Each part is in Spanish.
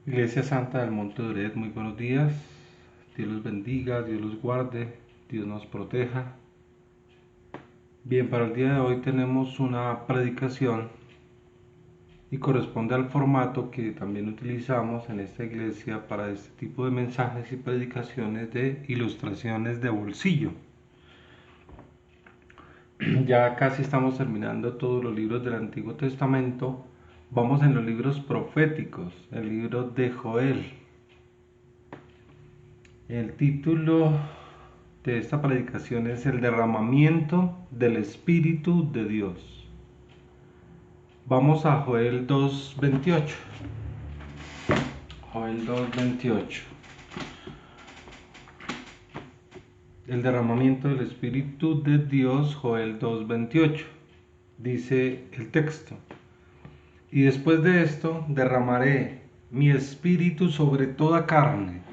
Iglesia Santa del Monte Duret, muy buenos días. Dios los bendiga, Dios los guarde, Dios nos proteja. Bien, para el día de hoy tenemos una predicación y corresponde al formato que también utilizamos en esta iglesia para este tipo de mensajes y predicaciones de ilustraciones de bolsillo. Ya casi estamos terminando todos los libros del Antiguo Testamento. Vamos en los libros proféticos, el libro de Joel. El título de esta predicación es el derramamiento del Espíritu de Dios. Vamos a Joel 2:28. Joel 2:28. El derramamiento del Espíritu de Dios, Joel 2:28. Dice el texto: y después de esto derramaré mi espíritu sobre toda carne,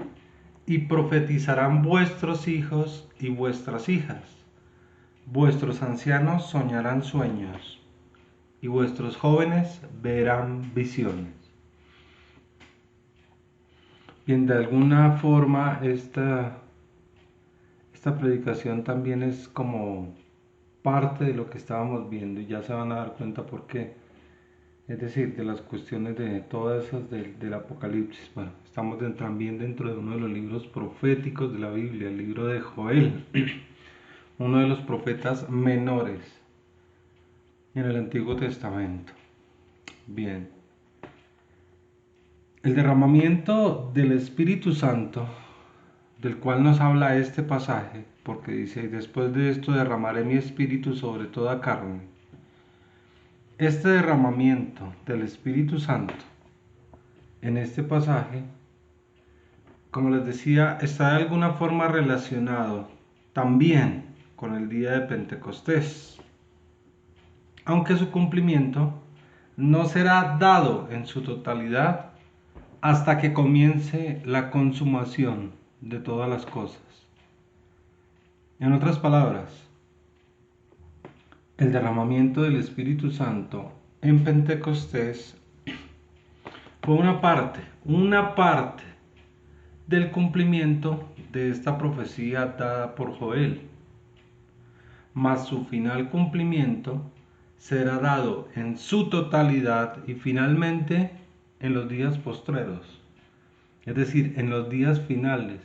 y profetizarán vuestros hijos y vuestras hijas. Vuestros ancianos soñarán sueños, y vuestros jóvenes verán visiones. Bien, de alguna forma esta predicación también es como parte de lo que estábamos viendo, y ya se van a dar cuenta por qué. Es decir, de las cuestiones de todas esas del Apocalipsis. Bueno, estamos también dentro de uno de los libros proféticos de la Biblia, el libro de Joel, uno de los profetas menores en el Antiguo Testamento. Bien, el derramamiento del Espíritu Santo, del cual nos habla este pasaje, porque dice: y después de esto derramaré mi espíritu sobre toda carne. Este derramamiento del Espíritu Santo en este pasaje, como les decía, está de alguna forma relacionado también con el día de Pentecostés, aunque su cumplimiento no será dado en su totalidad hasta que comience la consumación de todas las cosas. En otras palabras, el derramamiento del Espíritu Santo en Pentecostés fue una parte del cumplimiento de esta profecía dada por Joel, mas su final cumplimiento será dado en su totalidad y finalmente en los días postreros, es decir, en los días finales.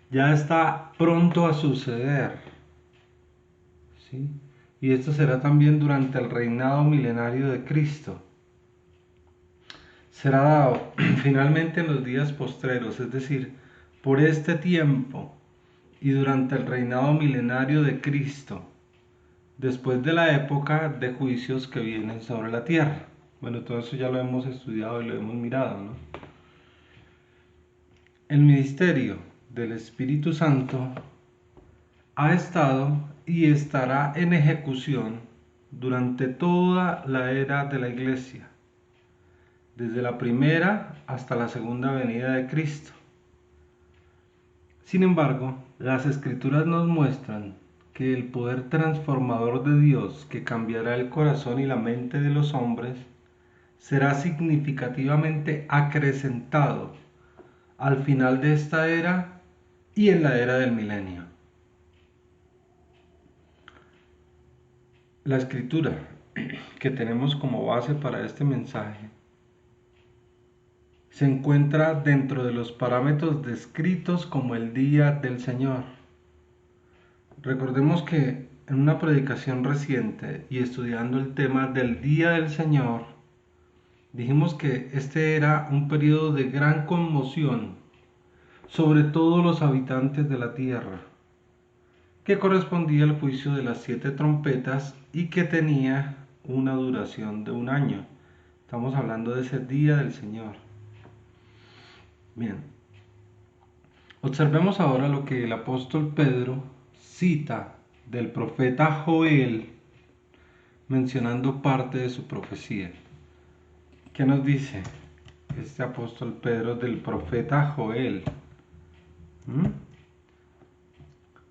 Ya está pronto a suceder, ¿sí? Y esto será también durante el reinado milenario de Cristo. Será dado finalmente en los días postreros, es decir, por este tiempo y durante el reinado milenario de Cristo, después de la época de juicios que vienen sobre la tierra. Bueno, todo eso ya lo hemos estudiado y lo hemos mirado, ¿no? El ministerio del Espíritu Santo ha estado y estará en ejecución durante toda la era de la Iglesia, desde la primera hasta la segunda venida de Cristo. Sin embargo, las Escrituras nos muestran que el poder transformador de Dios, que cambiará el corazón y la mente de los hombres, será significativamente acrecentado al final de esta era y en la era del milenio. La escritura que tenemos como base para este mensaje se encuentra dentro de los parámetros descritos como el día del Señor. Recordemos que en una predicación reciente y estudiando el tema del día del Señor, dijimos que este era un periodo de gran conmoción sobre todos los habitantes de la tierra, que correspondía al juicio de las 7 trompetas y que tenía una duración de 1 año. Estamos hablando de ese día del Señor. Bien, observemos ahora lo que el apóstol Pedro cita del profeta Joel, mencionando parte de su profecía. ¿Qué nos dice este apóstol Pedro del profeta Joel?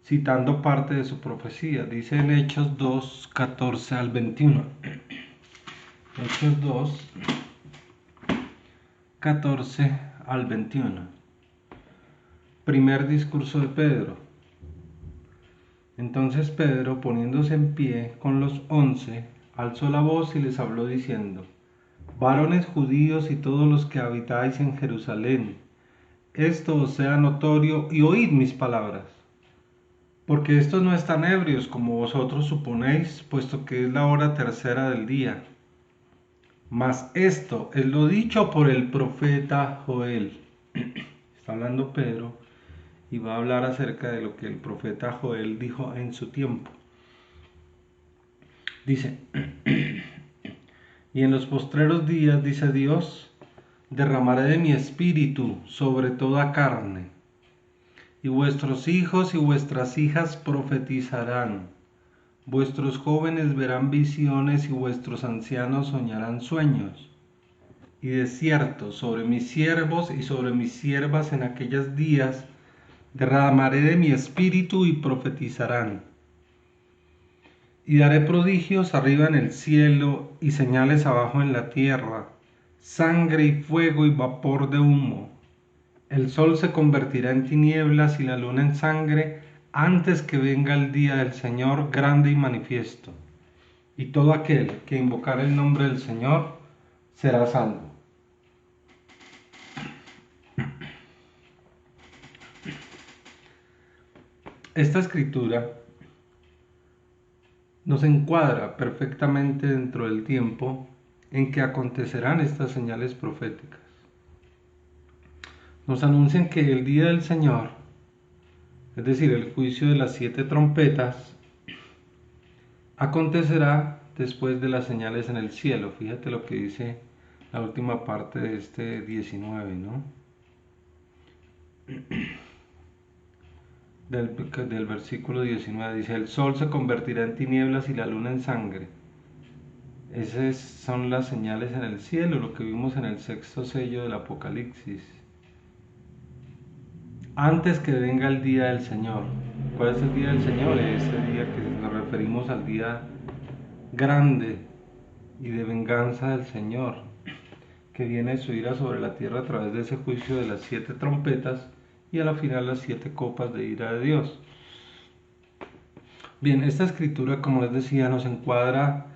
Citando parte de su profecía, dice en Hechos 2, 14 al 21. Hechos 2, 14 al 21. Primer discurso de Pedro. Entonces Pedro, poniéndose en pie con los 11, alzó la voz y les habló diciendo: Varones judíos y todos los que habitáis en Jerusalén, esto os sea notorio y oíd mis palabras. Porque estos no están ebrios como vosotros suponéis, puesto que es la hora tercera del día. Mas esto es lo dicho por el profeta Joel. Está hablando Pedro y va a hablar acerca de lo que el profeta Joel dijo en su tiempo. Dice: Y en los postreros días, dice Dios, derramaré de mi espíritu sobre toda carne, y vuestros hijos y vuestras hijas profetizarán, vuestros jóvenes verán visiones y vuestros ancianos soñarán sueños. Y de cierto, sobre mis siervos y sobre mis siervas en aquellos días derramaré de mi espíritu y profetizarán. Y daré prodigios arriba en el cielo y señales abajo en la tierra, sangre y fuego y vapor de humo. El sol se convertirá en tinieblas y la luna en sangre antes que venga el día del Señor grande y manifiesto. Y todo aquel que invocar el nombre del Señor será salvo. Esta escritura nos encuadra perfectamente dentro del tiempo en que acontecerán estas señales proféticas. Nos anuncian que el día del Señor, es decir, el juicio de las 7 trompetas, acontecerá después de las señales en el cielo. Fíjate lo que dice la última parte de este 19, ¿no? Del versículo 19 dice: el sol se convertirá en tinieblas y la luna en sangre. Esas son las señales en el cielo, lo que vimos en el sexto sello del Apocalipsis. Antes que venga el día del Señor. ¿Cuál es el día del Señor? Ese día que nos referimos al día grande y de venganza del Señor, que viene su ira sobre la tierra a través de ese juicio de las 7 trompetas y a la final las 7 copas de ira de Dios. Bien, esta escritura, como les decía, nos encuadra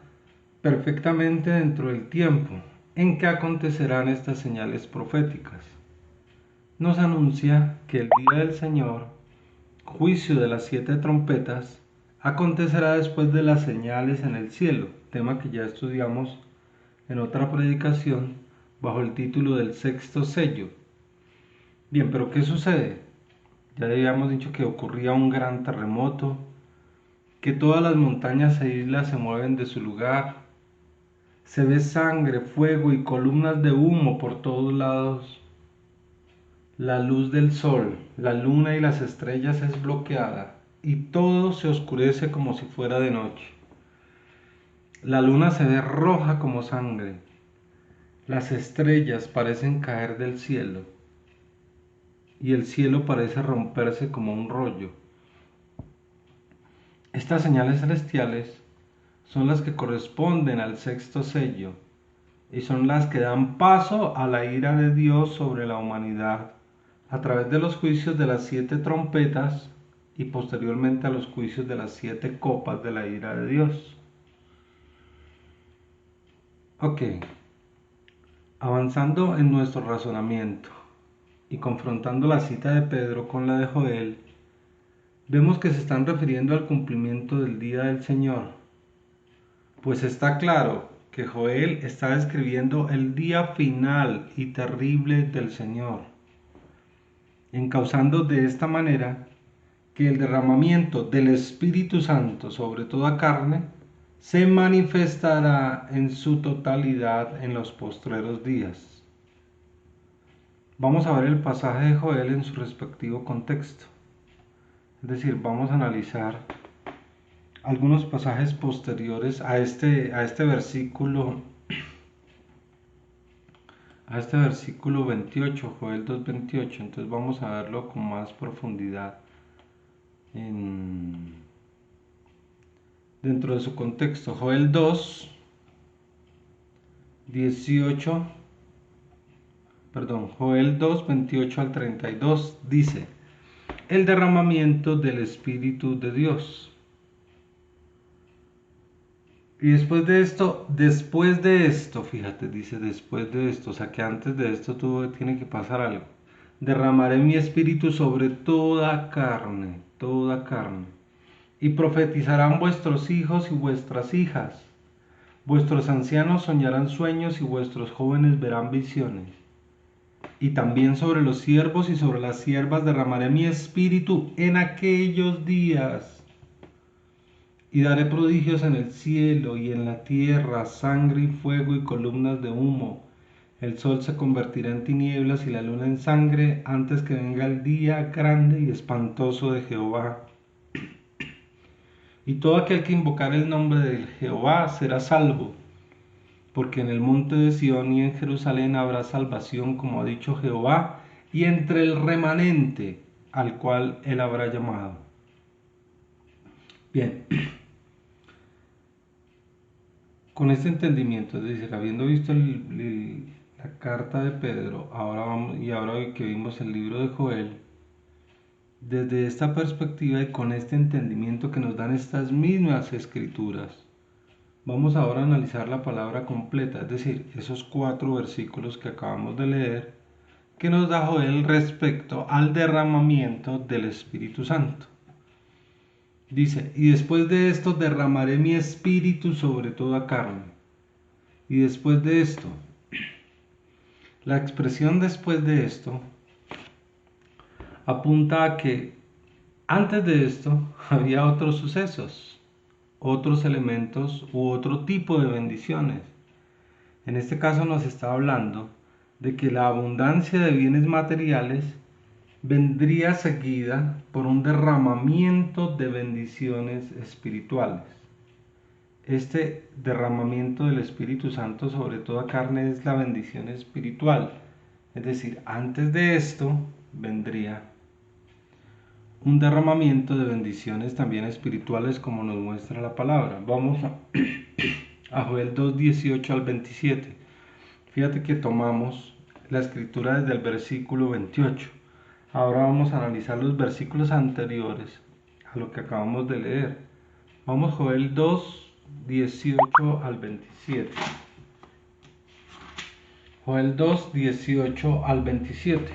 perfectamente dentro del tiempo en que acontecerán estas señales proféticas. Nos anuncia que el día del Señor, juicio de las 7 trompetas, acontecerá después de las señales en el cielo, tema que ya estudiamos en otra predicación bajo el título del sexto sello. Bien, pero ¿qué sucede? Ya habíamos dicho que ocurría un gran terremoto, que todas las montañas e islas se mueven de su lugar, se ve sangre, fuego y columnas de humo por todos lados. La luz del sol, la luna y las estrellas es bloqueada y todo se oscurece como si fuera de noche. La luna se ve roja como sangre. Las estrellas parecen caer del cielo y el cielo parece romperse como un rollo. Estas señales celestiales son las que corresponden al sexto sello y son las que dan paso a la ira de Dios sobre la humanidad a través de los juicios de las 7 trompetas y posteriormente a los juicios de las 7 copas de la ira de Dios. Ok, avanzando en nuestro razonamiento y confrontando la cita de Pedro con la de Joel, vemos que se están refiriendo al cumplimiento del día del Señor, pues está claro que Joel está describiendo el día final y terrible del Señor, encauzando de esta manera que el derramamiento del Espíritu Santo sobre toda carne se manifestará en su totalidad en los postreros días. Vamos a ver el pasaje de Joel en su respectivo contexto. Es decir, vamos a analizar algunos pasajes posteriores a este versículo 28, Joel 2:28. Entonces vamos a verlo con más profundidad dentro de su contexto. Joel 2, 18 Joel 2, 28 al 32 dice, el derramamiento del Espíritu de Dios. Y después de esto, fíjate, dice después de esto, o sea que antes de esto tiene que pasar algo. Derramaré mi espíritu sobre toda carne. Y profetizarán vuestros hijos y vuestras hijas. Vuestros ancianos soñarán sueños y vuestros jóvenes verán visiones. Y también sobre los siervos y sobre las siervas derramaré mi espíritu en aquellos días. Y daré prodigios en el cielo y en la tierra, sangre y fuego y columnas de humo. El sol se convertirá en tinieblas y la luna en sangre antes que venga el día grande y espantoso de Jehová. Y todo aquel que invocar el nombre de Jehová será salvo, porque en el monte de Sión y en Jerusalén habrá salvación, como ha dicho Jehová, y entre el remanente al cual él habrá llamado. Bien, con este entendimiento, es decir, habiendo visto la carta de Pedro, ahora que vimos el libro de Joel, desde esta perspectiva y con este entendimiento que nos dan estas mismas escrituras, vamos ahora a analizar la palabra completa, es decir, esos 4 versículos que acabamos de leer, que nos da Joel respecto al derramamiento del Espíritu Santo. Dice, y después de esto derramaré mi espíritu sobre toda carne. Y después de esto, la expresión después de esto apunta a que antes de esto había otros sucesos, otros elementos u otro tipo de bendiciones. En este caso nos está hablando de que la abundancia de bienes materiales vendría seguida por un derramamiento de bendiciones espirituales. Este derramamiento del Espíritu Santo sobre toda carne es la bendición espiritual. Es decir, antes de esto vendría un derramamiento de bendiciones también espirituales como nos muestra la palabra. Vamos a Joel 2, 18 al 27. Fíjate que tomamos la escritura desde el versículo 28. Ahora vamos a analizar los versículos anteriores a lo que acabamos de leer. Vamos Joel 2, 18 al 27. Joel 2, 18 al 27.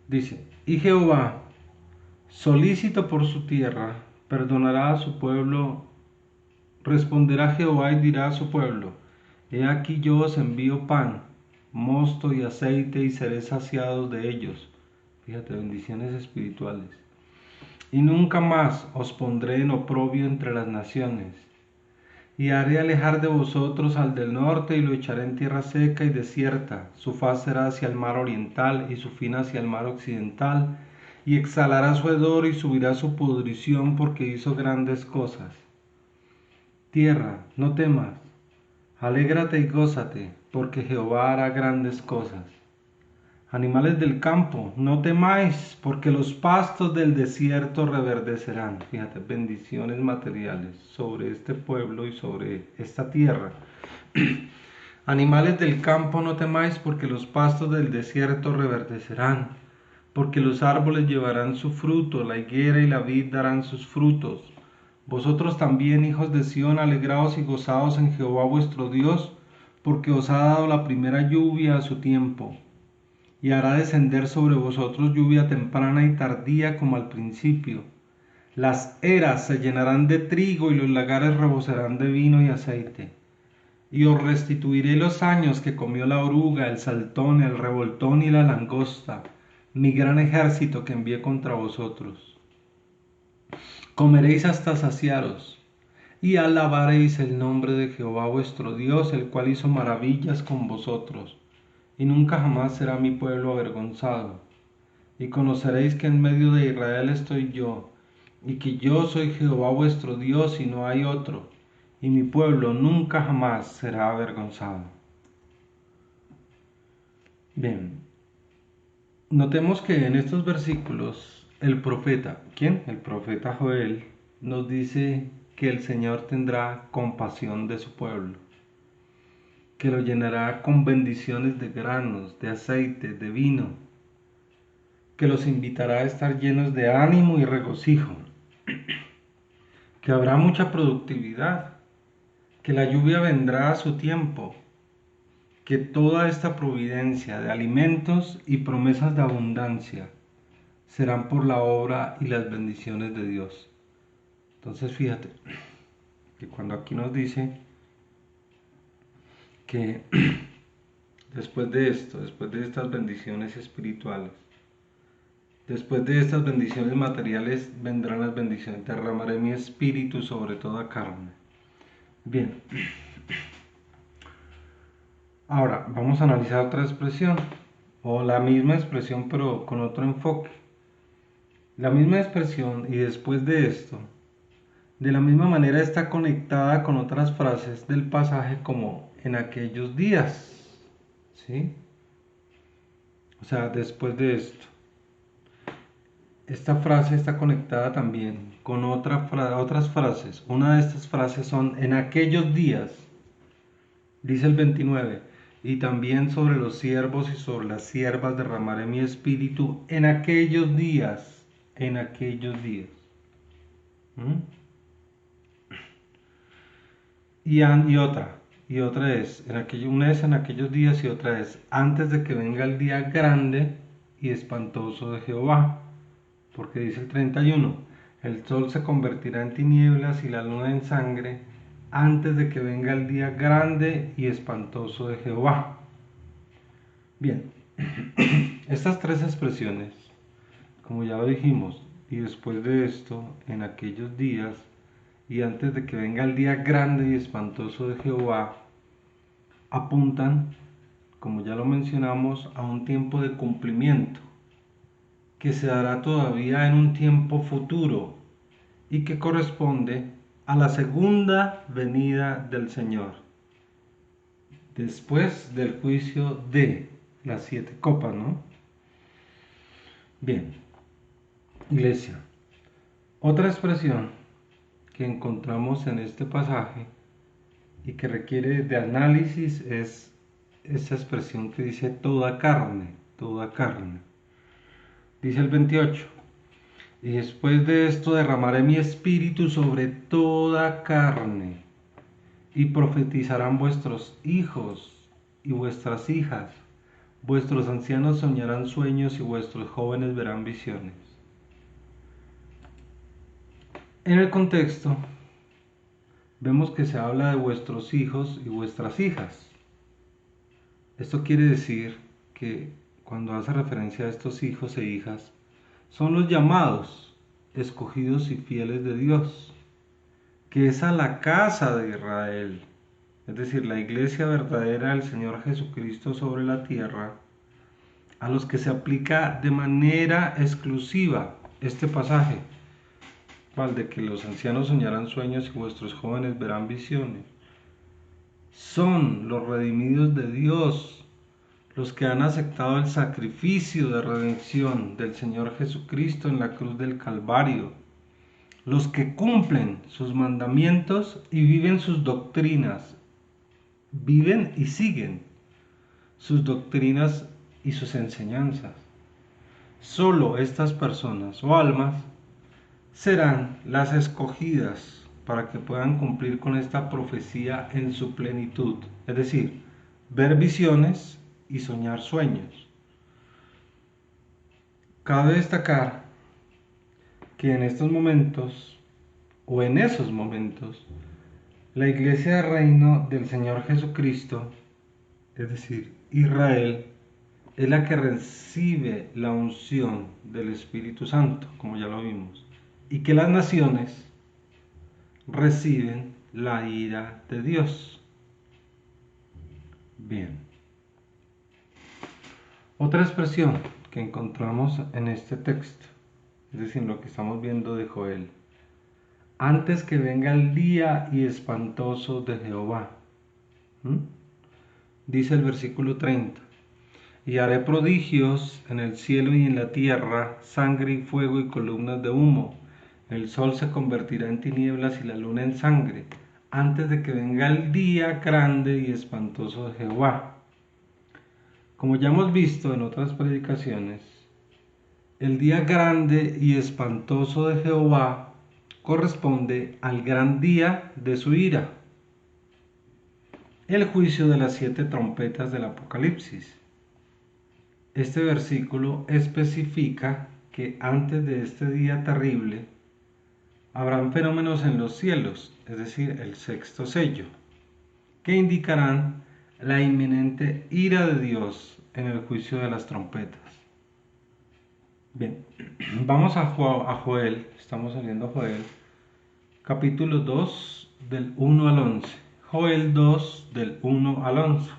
Dice, y Jehová, solícito por su tierra, perdonará a su pueblo. Responderá Jehová y dirá a su pueblo, he aquí yo os envío pan, mosto y aceite y seré saciados de ellos. Fíjate, bendiciones espirituales. Y nunca más os pondré en oprobio entre las naciones. Y haré alejar de vosotros al del norte y lo echaré en tierra seca y desierta. Su faz será hacia el mar oriental y su fin hacia el mar occidental. Y exhalará su hedor y subirá su pudrición porque hizo grandes cosas. Tierra, no temas, alégrate y gózate, porque Jehová hará grandes cosas. Animales del campo, no temáis, porque los pastos del desierto reverdecerán. Fíjate, bendiciones materiales sobre este pueblo y sobre esta tierra. Animales del campo, no temáis, porque los pastos del desierto reverdecerán, porque los árboles llevarán su fruto, la higuera y la vid darán sus frutos. Vosotros también, hijos de Sión, alegraos y gozaos en Jehová vuestro Dios, porque os ha dado la primera lluvia a su tiempo, y hará descender sobre vosotros lluvia temprana y tardía como al principio. Las eras se llenarán de trigo y los lagares rebosarán de vino y aceite. Y os restituiré los años que comió la oruga, el saltón, el revoltón y la langosta, mi gran ejército que envié contra vosotros. Comeréis hasta saciaros, y alabaréis el nombre de Jehová vuestro Dios, el cual hizo maravillas con vosotros, y nunca jamás será mi pueblo avergonzado. Y conoceréis que en medio de Israel estoy yo, y que yo soy Jehová vuestro Dios y no hay otro, y mi pueblo nunca jamás será avergonzado. Bien, notemos que en estos versículos el profeta, ¿quién? El profeta Joel, nos dice que el Señor tendrá compasión de su pueblo, que lo llenará con bendiciones de granos, de aceite, de vino, que los invitará a estar llenos de ánimo y regocijo, que habrá mucha productividad, que la lluvia vendrá a su tiempo, que toda esta providencia de alimentos y promesas de abundancia serán por la obra y las bendiciones de Dios. Entonces fíjate que cuando aquí nos dice que después de esto, después de estas bendiciones espirituales, después de estas bendiciones materiales vendrán las bendiciones, derramaré mi espíritu sobre toda carne. Bien, ahora vamos a analizar otra expresión, o la misma expresión pero con otro enfoque. La misma expresión y después de esto, de la misma manera está conectada con otras frases del pasaje como en aquellos días, ¿sí? O sea, después de esto. Esta frase está conectada también con otras frases. Una de estas frases son en aquellos días, dice el 29, y también sobre los siervos y sobre las siervas derramaré mi espíritu en aquellos días, en aquellos días. ¿Mm? Y otra es, una es en aquellos días y otra es antes de que venga el día grande y espantoso de Jehová. Porque dice el 31, el sol se convertirá en tinieblas y la luna en sangre antes de que venga el día grande y espantoso de Jehová. Bien, estas tres expresiones, como ya lo dijimos, y después de esto, en aquellos días, y antes de que venga el día grande y espantoso de Jehová, apuntan, como ya lo mencionamos, a un tiempo de cumplimiento, que se dará todavía en un tiempo futuro y que corresponde a la segunda venida del Señor, después del juicio de las 7 copas, ¿no? Bien, iglesia, otra expresión que encontramos en este pasaje y que requiere de análisis es esa expresión que dice toda carne, toda carne. Dice el 28, y después de esto derramaré mi espíritu sobre toda carne, y profetizarán vuestros hijos y vuestras hijas, vuestros ancianos soñarán sueños y vuestros jóvenes verán visiones. En el contexto, vemos que se habla de vuestros hijos y vuestras hijas. Esto quiere decir que cuando hace referencia a estos hijos e hijas, son los llamados, escogidos y fieles de Dios, que es a la casa de Israel, es decir, la iglesia verdadera del Señor Jesucristo sobre la tierra, a los que se aplica de manera exclusiva este pasaje, de que los ancianos soñarán sueños y vuestros jóvenes verán visiones. Son los redimidos de Dios, los que han aceptado el sacrificio de redención del Señor Jesucristo en la cruz del Calvario, los que cumplen sus mandamientos y viven sus doctrinas, viven y siguen sus doctrinas y sus enseñanzas. Solo estas personas o almas serán las escogidas para que puedan cumplir con esta profecía en su plenitud, es decir, ver visiones y soñar sueños. Cabe destacar que en estos momentos, o en esos momentos, la iglesia del reino del Señor Jesucristo, es decir, Israel, es la que recibe la unción del Espíritu Santo, como ya lo vimos, y que las naciones reciben la ira de Dios. Bien. Otra expresión que encontramos en este texto, es decir, lo que estamos viendo de Joel, antes que venga el día y espantoso de Jehová. Dice el versículo 30, y haré prodigios en el cielo y en la tierra, sangre y fuego y columnas de humo. El sol se convertirá en tinieblas y la luna en sangre, antes de que venga el día grande y espantoso de Jehová. Como ya hemos visto en otras predicaciones, el día grande y espantoso de Jehová corresponde al gran día de su ira, el juicio de las 7 trompetas del Apocalipsis. Este versículo especifica que antes de este día terrible habrán fenómenos en los cielos, es decir, el sexto sello, que indicarán la inminente ira de Dios en el juicio de las trompetas. Bien, vamos a Joel, estamos saliendo a Joel, capítulo 2 del 1 al 11. Joel 2 del 1 al 11.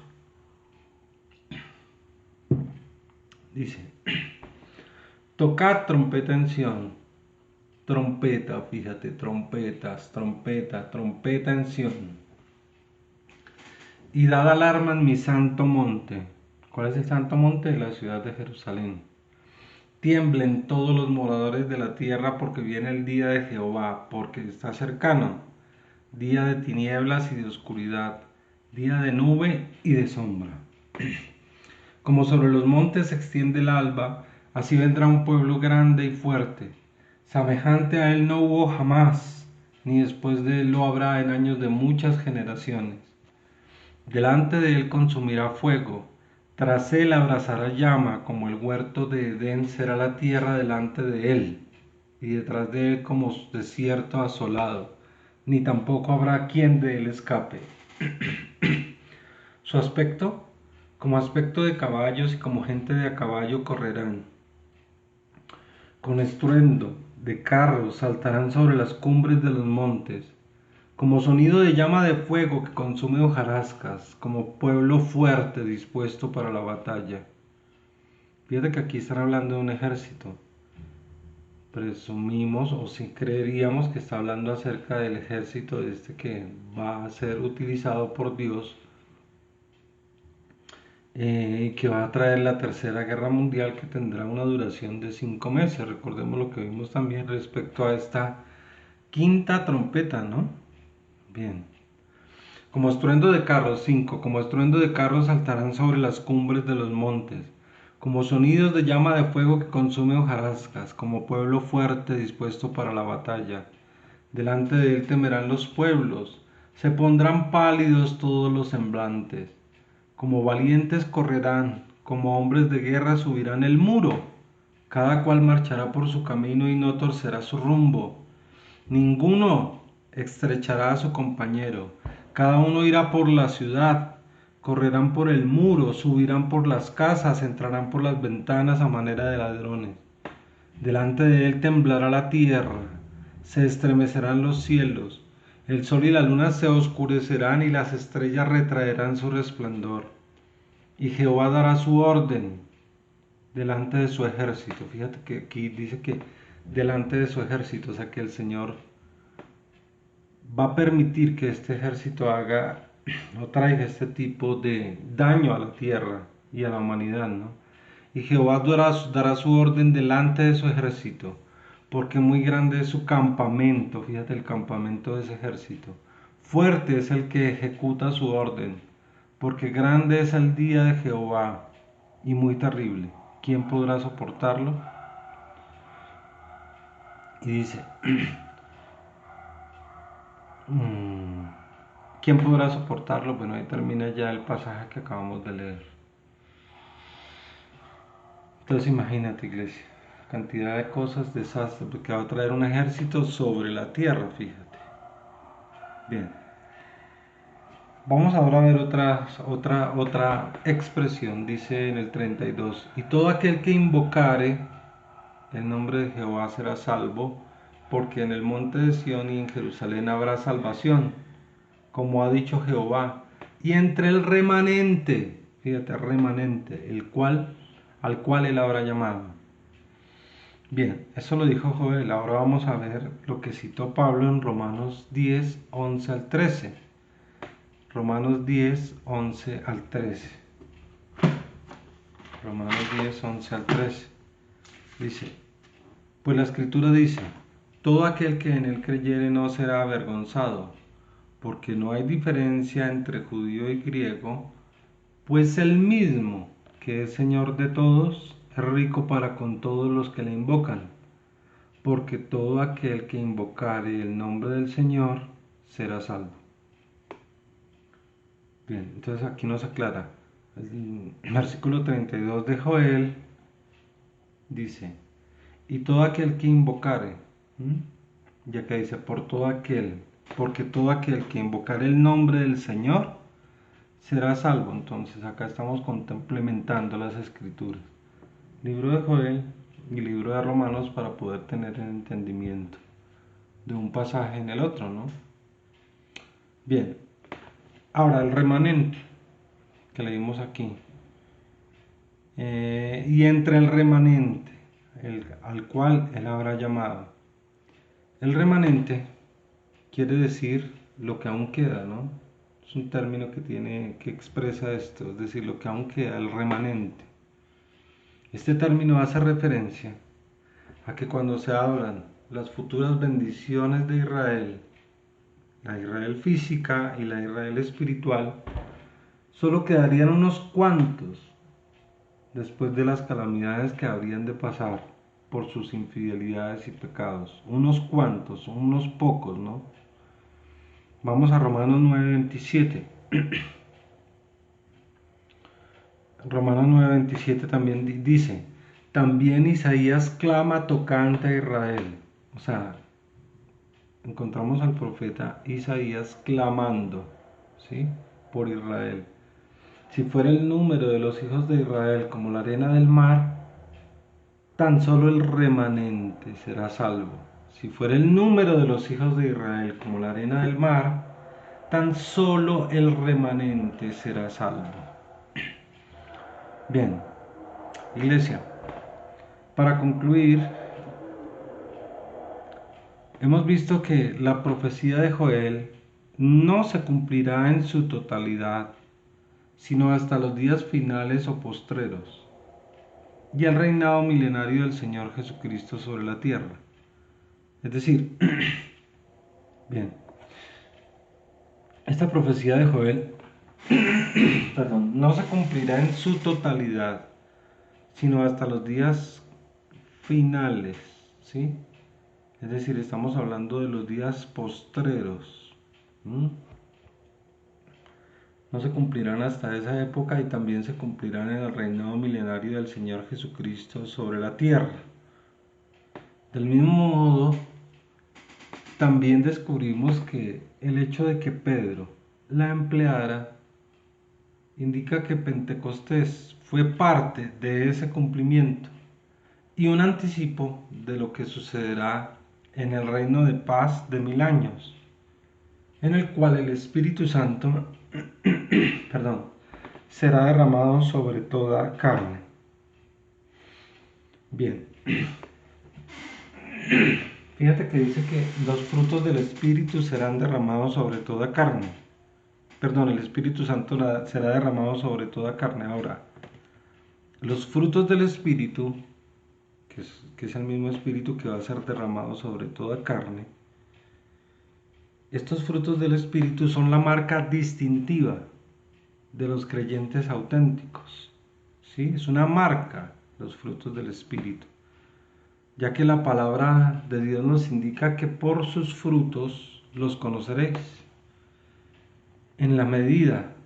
Dice, tocad trompeta en Sión, trompeta, fíjate, trompetas, trompeta, trompeta en Sión. Y dad alarma en mi santo monte. ¿Cuál es el santo monte? La ciudad de Jerusalén. Tiemblen todos los moradores de la tierra porque viene el día de Jehová, porque está cercano. Día de tinieblas y de oscuridad, día de nube y de sombra. Como sobre los montes se extiende el alba, así vendrá un pueblo grande y fuerte. Semejante a él no hubo jamás, ni después de él lo habrá en años de muchas generaciones. Delante de él consumirá fuego, tras él abrazará llama, como el huerto de Edén será la tierra delante de él, y detrás de él como desierto asolado, ni tampoco habrá quien de él escape. Su aspecto, como aspecto de caballos y como gente de a caballo correrán. Con estruendo de carros saltarán sobre las cumbres de los montes, como sonido de llama de fuego que consume hojarascas, como pueblo fuerte dispuesto para la batalla. Fíjate que aquí están hablando de un ejército. Presumimos o si creeríamos que está hablando acerca del ejército que va a ser utilizado por Dios y que va a traer la tercera guerra mundial, que tendrá una duración de 5 meses. Recordemos lo que vimos también respecto a esta quinta trompeta, ¿no? Bien. Como estruendo de carros, 5. Como estruendo de carros saltarán sobre las cumbres de los montes, como sonidos de llama de fuego que consume hojarascas, como pueblo fuerte dispuesto para la batalla. Delante de él temerán los pueblos, se pondrán pálidos todos los semblantes. Como valientes correrán, como hombres de guerra subirán el muro. Cada cual marchará por su camino y no torcerá su rumbo. Ninguno estrechará a su compañero. Cada uno irá por la ciudad, correrán por el muro, subirán por las casas, entrarán por las ventanas a manera de ladrones. Delante de él temblará la tierra, se estremecerán los cielos, el sol y la luna se oscurecerán y las estrellas retraerán su resplandor. Y Jehová dará su orden delante de su ejército. Fíjate que aquí dice que delante de su ejército, o sea que el Señor va a permitir que este ejército haga o traiga este tipo de daño a la tierra y a la humanidad, ¿no? Y Jehová dará su orden delante de su ejército, porque muy grande es su campamento. Fíjate el campamento de ese ejército. Fuerte es el que ejecuta su orden, porque grande es el día de Jehová y muy terrible. ¿Quién podrá soportarlo? Y dice, ¿quién podrá soportarlo? Bueno, ahí termina ya el pasaje que acabamos de leer. Entonces imagínate, iglesia, cantidad de cosas, desastres, porque va a traer un ejército sobre la tierra, fíjate. Bien. Vamos ahora a ver otra expresión, dice en el 32, y todo aquel que invocare el nombre de Jehová será salvo, porque en el monte de Sión y en Jerusalén habrá salvación, como ha dicho Jehová, y entre el remanente, fíjate, remanente, al cual él habrá llamado. Bien, eso lo dijo Joel. Ahora vamos a ver lo que citó Pablo en Romanos 10, 11 al 13. Romanos 10, 11 al 13. Romanos 10, 11 al 13. Dice, pues la escritura dice, todo aquel que en él creyere no será avergonzado, porque no hay diferencia entre judío y griego, pues el mismo, que es Señor de todos, es rico para con todos los que le invocan, porque todo aquel que invocare el nombre del Señor será salvo. Bien, entonces aquí nos aclara. El versículo 32 de Joel dice, y todo aquel que invocare, ya que dice, porque todo aquel que invocare el nombre del Señor será salvo. Entonces acá estamos complementando las escrituras. Libro de Joel y libro de Romanos para poder tener el entendimiento de un pasaje en el otro, ¿no? Bien, ahora el remanente que leímos aquí. Y entre el remanente, al cual él habrá llamado. El remanente quiere decir lo que aún queda, ¿no? Es un término que expresa esto, es decir, lo que aún queda, el remanente. Este término hace referencia a que cuando se hablan las futuras bendiciones de Israel, la Israel física y la Israel espiritual, solo quedarían unos cuantos después de las calamidades que habrían de pasar por sus infidelidades y pecados. Unos cuantos, unos pocos, ¿no? Vamos a Romanos 9:27. Romanos 9:27 también dice, también Isaías clama tocante a Israel. O sea, encontramos al profeta Isaías clamando, ¿sí? Por Israel. Si fuera el número de los hijos de Israel como la arena del mar, tan solo el remanente será salvo. Si fuera el número de los hijos de Israel como la arena del mar, tan solo el remanente será salvo. Bien, iglesia, para concluir, hemos visto que la profecía de Joel no se cumplirá en su totalidad, sino hasta los días finales o postreros, y el reinado milenario del Señor Jesucristo sobre la tierra. Es decir, bien, esta profecía de Joel no se cumplirá en su totalidad, sino hasta los días finales, ¿sí? Es decir, estamos hablando de los días postreros. No se cumplirán hasta esa época y también se cumplirán en el reinado milenario del Señor Jesucristo sobre la tierra. Del mismo modo, también descubrimos que el hecho de que Pedro la empleara indica que Pentecostés fue parte de ese cumplimiento y un anticipo de lo que sucederá en el reino de paz de 1000 años, en el cual el Espíritu Santo será derramado sobre toda carne. Bien, fíjate que dice que los frutos del Espíritu serán derramados sobre toda carne. El Espíritu Santo será derramado sobre toda carne. Ahora, los frutos del Espíritu, que es el mismo Espíritu que va a ser derramado sobre toda carne, estos frutos del Espíritu son la marca distintiva de los creyentes auténticos. ¿Sí? Es una marca, los frutos del Espíritu, ya que la palabra de Dios nos indica que por sus frutos los conoceréis. En la medida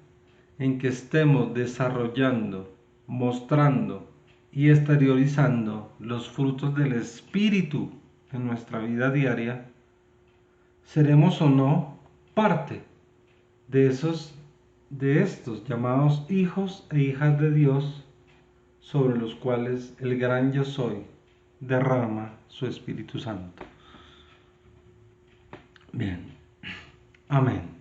en que estemos desarrollando, mostrando y exteriorizando los frutos del Espíritu en nuestra vida diaria, seremos o no parte de estos llamados hijos e hijas de Dios, sobre los cuales el gran yo soy derrama su Espíritu Santo. Bien, amén.